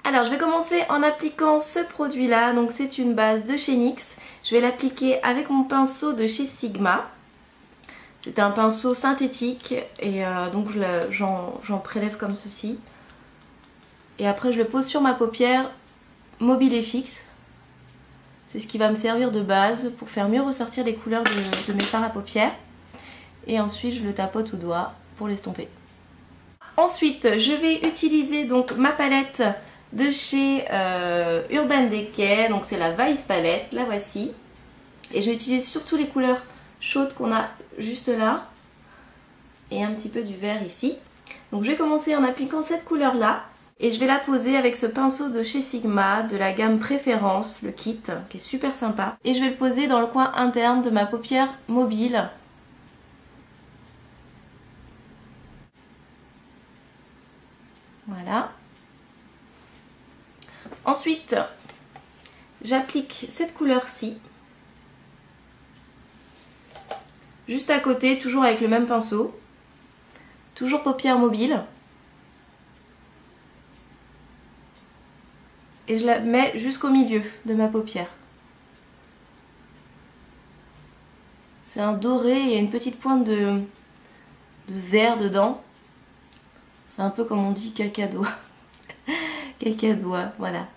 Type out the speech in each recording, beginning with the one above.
Alors je vais commencer en appliquant ce produit là, donc c'est une base de chez NYX. Je vais l'appliquer avec mon pinceau de chez Sigma. C'est un pinceau synthétique et donc j'en prélève comme ceci. Et après je le pose sur ma paupière mobile et fixe. C'est ce qui va me servir de base pour faire mieux ressortir les couleurs de mes fards à paupières. Et ensuite je le tapote au doigt pour l'estomper. Ensuite je vais utiliser donc ma palette de chez Urban Decay, donc c'est la Vice Palette, la voici. Et je vais utiliser surtout les couleurs chaudes qu'on a juste là. Et un petit peu du vert ici. Donc je vais commencer en appliquant cette couleur là. Et je vais la poser avec ce pinceau de chez Sigma, de la gamme Préférence, le kit, qui est super sympa. Et je vais le poser dans le coin interne de ma paupière mobile. Voilà. Ensuite, j'applique cette couleur-ci. Juste à côté, toujours avec le même pinceau. Toujours paupière mobile. Et je la mets jusqu'au milieu de ma paupière. C'est un doré, il y a une petite pointe de vert dedans. C'est un peu comme on dit cacadois. Cacadois, voilà.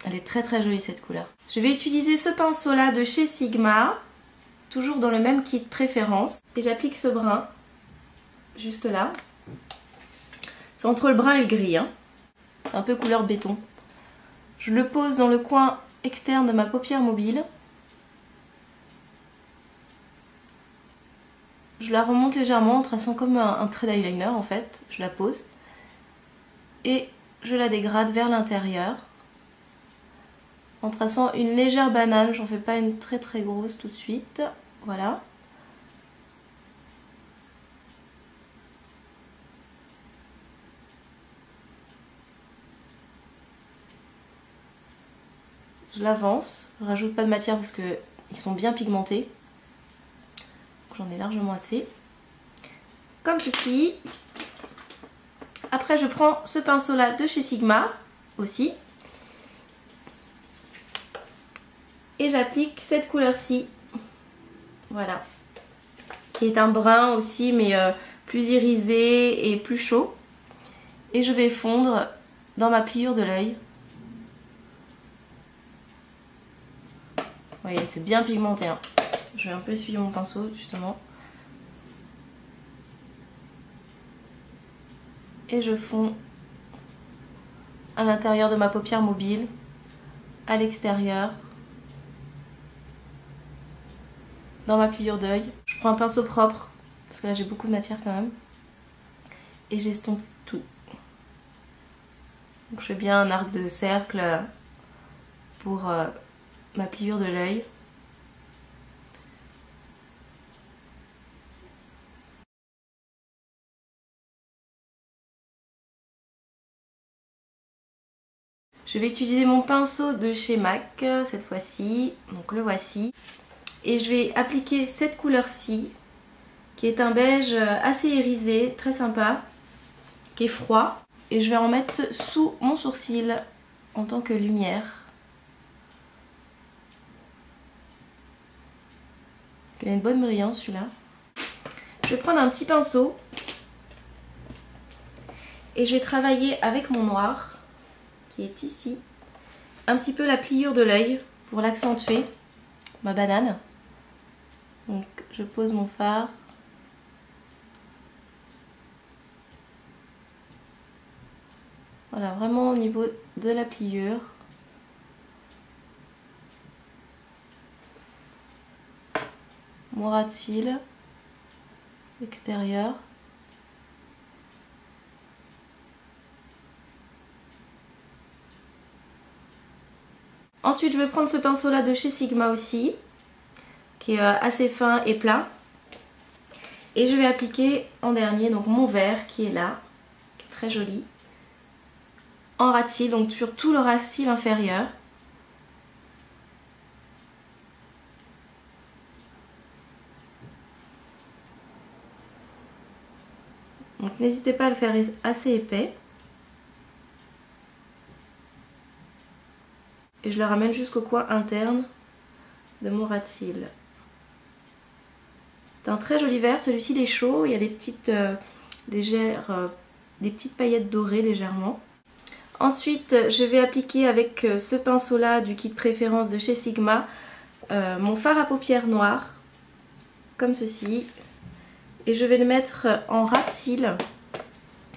Elle est très très jolie cette couleur. Je vais utiliser ce pinceau là de chez Sigma, toujours dans le même kit Préférence. Et j'applique ce brun, juste là. C'est entre le brun et le gris, hein. C'est un peu couleur béton. Je le pose dans le coin externe de ma paupière mobile. Je la remonte légèrement en traçant comme un trait d'eyeliner en fait. Je la pose. Et je la dégrade vers l'intérieur. En traçant une légère banane, j'en fais pas une très très grosse tout de suite. Voilà. Je l'avance, je rajoute pas de matière parce qu'ils sont bien pigmentés. J'en ai largement assez. Comme ceci. Après je prends ce pinceau là de chez Sigma aussi. Et j'applique cette couleur-ci. Voilà. Qui est un brun aussi mais plus irisé et plus chaud. Et je vais fondre dans ma pliure de l'œil. Vous voyez, c'est bien pigmenté, hein. Je vais un peu essuyer mon pinceau, justement. Et je fonds à l'intérieur de ma paupière mobile, à l'extérieur, dans ma pliure d'œil. Je prends un pinceau propre, parce que là j'ai beaucoup de matière quand même. Et j'estompe tout. Donc je fais bien un arc de cercle pour ma pliure de l'œil. Je vais utiliser mon pinceau de chez MAC cette fois-ci, donc le voici. Et je vais appliquer cette couleur-ci, qui est un beige assez irisé, très sympa, qui est froid. Et je vais en mettre sous mon sourcil en tant que lumière. Il a une bonne brillance celui-là. Je vais prendre un petit pinceau et je vais travailler avec mon noir qui est ici un petit peu la pliure de l'œil pour l'accentuer, ma banane. Donc je pose mon fard. Voilà, vraiment au niveau de la pliure. Mon ras de cils extérieur. Ensuite je vais prendre ce pinceau là de chez Sigma aussi, qui est assez fin et plat. Et je vais appliquer en dernier donc mon vert qui est là, qui est très joli, en ras de cils, donc sur tout le ras de cils inférieur. Donc Donc n'hésitez pas à le faire assez épais. Et je le ramène jusqu'au coin interne de mon ras de cils. C'est un très joli vert, celui-ci il est chaud, il y a des petites des petites paillettes dorées légèrement. Ensuite je vais appliquer avec ce pinceau là du kit préférence de chez Sigma mon fard à paupières noir, comme ceci. Et je vais le mettre en ras de cils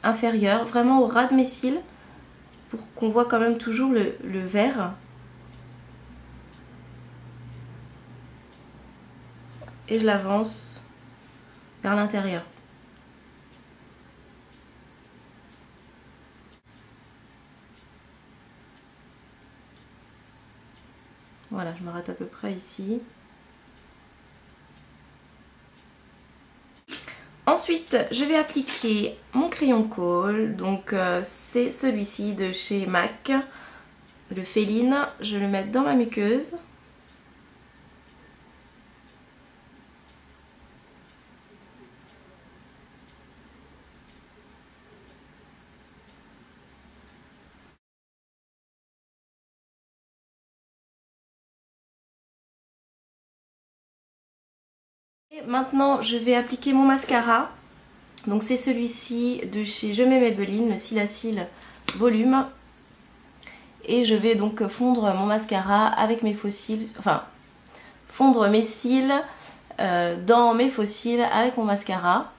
inférieur, vraiment au ras de mes cils, pour qu'on voit quand même toujours le vert. Et je l'avance vers l'intérieur. Voilà, je m'arrête à peu près ici. Ensuite, je vais appliquer mon crayon colle. Donc c'est celui-ci de chez MAC, le Féline. Je vais le mettre dans ma muqueuse. Et maintenant, je vais appliquer mon mascara. Donc c'est celui-ci de chez Je mets Maybelline, le Silacil Volume. Et je vais donc fondre mon mascara avec mes faux cils, enfin fondre mes cils dans mes faux cils avec mon mascara.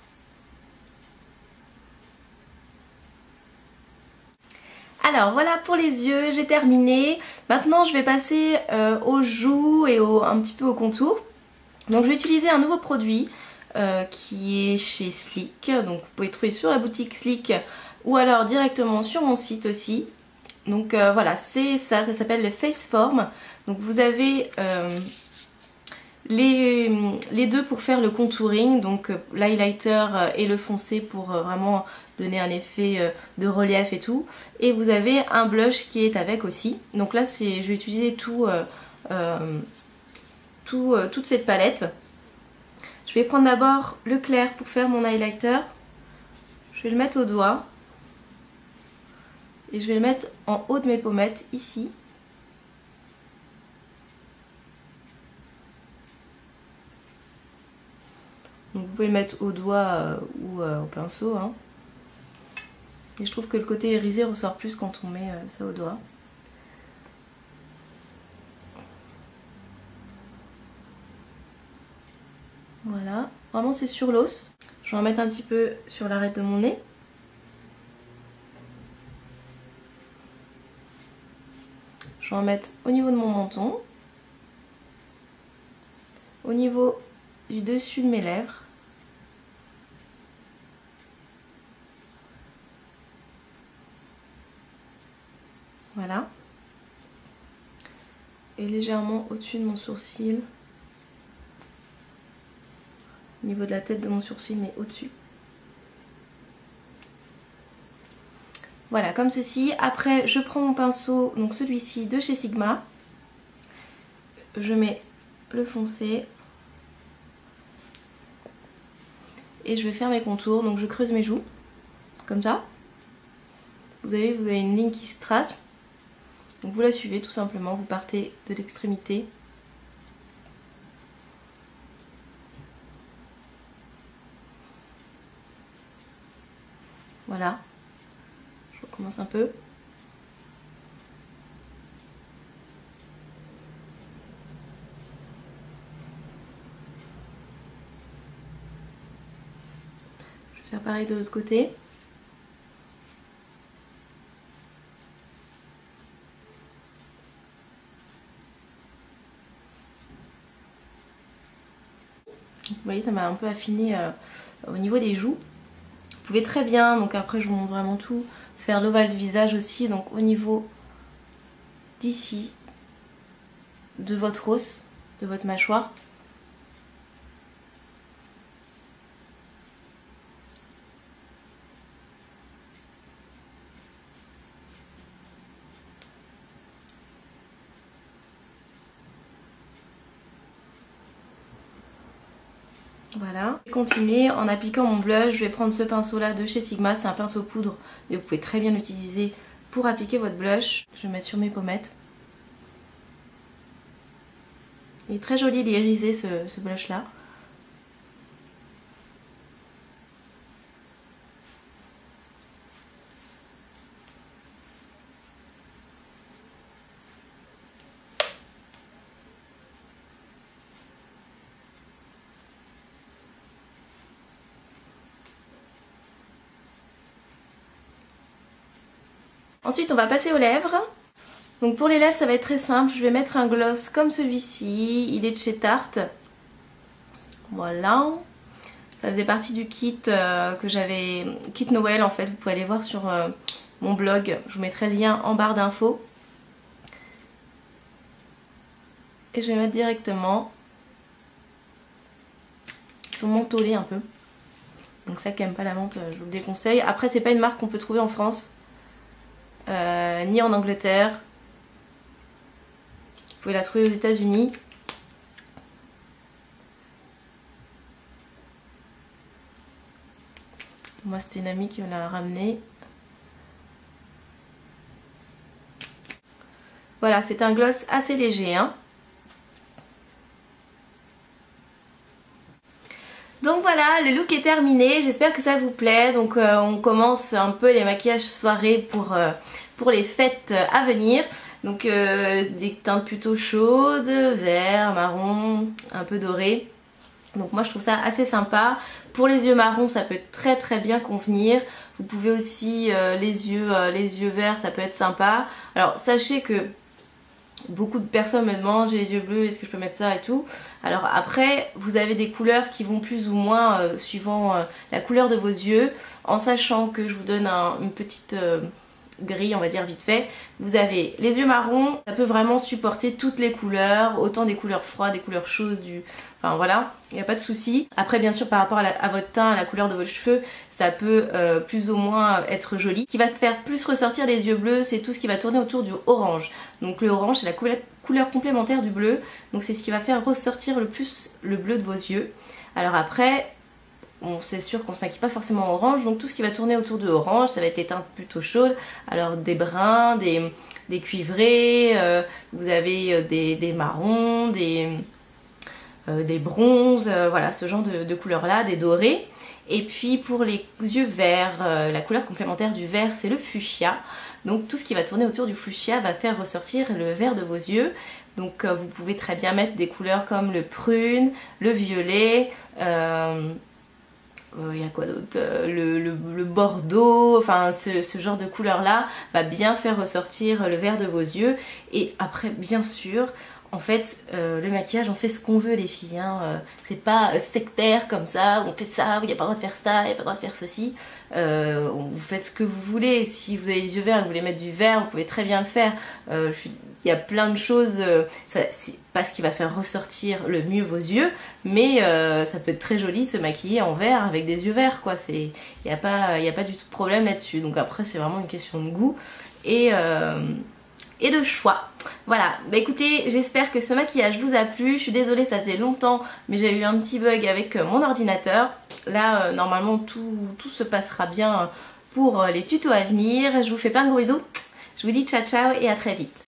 Alors voilà pour les yeux, j'ai terminé. Maintenant je vais passer aux joues et un petit peu au contour. Donc je vais utiliser un nouveau produit qui est chez Sleek. Donc vous pouvez trouver sur la boutique Sleek ou alors directement sur mon site aussi. Donc voilà, c'est ça s'appelle le Face Form. Donc vous avez les deux pour faire le contouring, donc l'highlighter et le foncé pour vraiment donner un effet de relief et tout. Et vous avez un blush qui est avec aussi. Donc là je vais utiliser toute cette palette. Je vais prendre d'abord le clair pour faire mon highlighter. Je vais le mettre au doigt. Et je vais le mettre en haut de mes pommettes ici. Donc vous pouvez le mettre au doigt ou au pinceau. Hein. Et je trouve que le côté irisé ressort plus quand on met ça au doigt. Voilà, vraiment c'est sur l'os. Je vais en mettre un petit peu sur l'arête de mon nez. Je vais en mettre au niveau de mon menton. Au niveau du dessus de mes lèvres. Voilà. Et légèrement au-dessus de mon sourcil. Au niveau de la tête de mon sourcil, mais au-dessus. Voilà, comme ceci. Après, je prends mon pinceau, donc celui-ci de chez Sigma. Je mets le foncé. Et je vais faire mes contours. Donc je creuse mes joues, comme ça. Vous avez une ligne qui se trace. Donc vous la suivez tout simplement. Vous partez de l'extrémité. Voilà. Je recommence un peu. Je vais faire pareil de l'autre côté. Vous voyez, ça m'a un peu affiné au niveau des joues. Vous pouvez très bien, donc après je vous montre vraiment tout, faire l'ovale du visage aussi, donc au niveau d'ici, de votre os, de votre mâchoire. Voilà. Je vais continuer en appliquant mon blush. Je vais prendre ce pinceau là de chez Sigma. C'est un pinceau poudre, mais vous pouvez très bien l'utiliser pour appliquer votre blush. Je vais mettre sur mes pommettes. Il est très joli, il est irisé ce blush là. Ensuite on va passer aux lèvres. Donc pour les lèvres ça va être très simple, je vais mettre un gloss comme celui-ci, il est de chez Tarte. Voilà. Ça faisait partie du kit que j'avais, kit Noël en fait, vous pouvez aller voir sur mon blog, je vous mettrai le lien en barre d'infos. Et je vais mettre directement. Ils sont mentholés un peu. Donc ça qui aime pas la menthe, je vous le déconseille. Après c'est pas une marque qu'on peut trouver en France. Ni en Angleterre. Vous pouvez la trouver aux États-Unis. Moi c'était une amie qui me l'a ramené. Voilà, c'est un gloss assez léger, hein. Donc voilà, le look est terminé, j'espère que ça vous plaît. Donc on commence un peu les maquillages soirée pour les fêtes à venir. Donc des teintes plutôt chaudes, vert, marron, un peu doré. Donc moi je trouve ça assez sympa. Pour les yeux marrons ça peut très très bien convenir. Vous pouvez aussi les yeux verts, ça peut être sympa. Alors sachez que beaucoup de personnes me demandent j'ai les yeux bleus, est-ce que je peux mettre ça et tout. Alors après vous avez des couleurs qui vont plus ou moins suivant la couleur de vos yeux. En sachant que je vous donne une petite grille on va dire vite fait. Vous avez les yeux marrons, ça peut vraiment supporter toutes les couleurs, autant des couleurs froides, des couleurs chaudes, enfin voilà, il n'y a pas de souci. Après bien sûr par rapport à votre teint, à la couleur de vos cheveux, ça peut plus ou moins être joli. Ce qui va faire plus ressortir les yeux bleus, c'est tout ce qui va tourner autour du orange. Donc le orange c'est la couleur complémentaire du bleu, donc c'est ce qui va faire ressortir le plus le bleu de vos yeux. Alors après, bon, c'est sûr qu'on se maquille pas forcément en orange, donc tout ce qui va tourner autour de orange, ça va être des teintes plutôt chaudes. Alors des bruns, des cuivrés, vous avez des marrons, des bronzes, voilà ce genre de couleurs là, des dorés. Et puis pour les yeux verts, la couleur complémentaire du vert c'est le fuchsia. Donc tout ce qui va tourner autour du fuchsia va faire ressortir le vert de vos yeux. Donc vous pouvez très bien mettre des couleurs comme le prune, le violet, il y a quoi d'autre, le bordeaux, enfin ce genre de couleur là va bien faire ressortir le vert de vos yeux. Et après bien sûr en fait le maquillage on fait ce qu'on veut les filles, hein. C'est pas sectaire comme ça, on fait ça, il n'y a pas le droit de faire ça, il n'y a pas le droit de faire ceci. Vous faites ce que vous voulez, si vous avez les yeux verts et vous voulez mettre du vert, vous pouvez très bien le faire. Il y a plein de choses, c'est pas ce qui va faire ressortir le mieux vos yeux, mais ça peut être très joli se maquiller en vert avec des yeux verts quoi. Il n'y a pas du tout de problème là-dessus. Donc après c'est vraiment une question de goût et de choix. Voilà, bah écoutez, j'espère que ce maquillage vous a plu. Je suis désolée, ça faisait longtemps, mais j'ai eu un petit bug avec mon ordinateur. Là, normalement, tout se passera bien pour les tutos à venir. Je vous fais plein de gros bisous. Je vous dis ciao ciao et à très vite.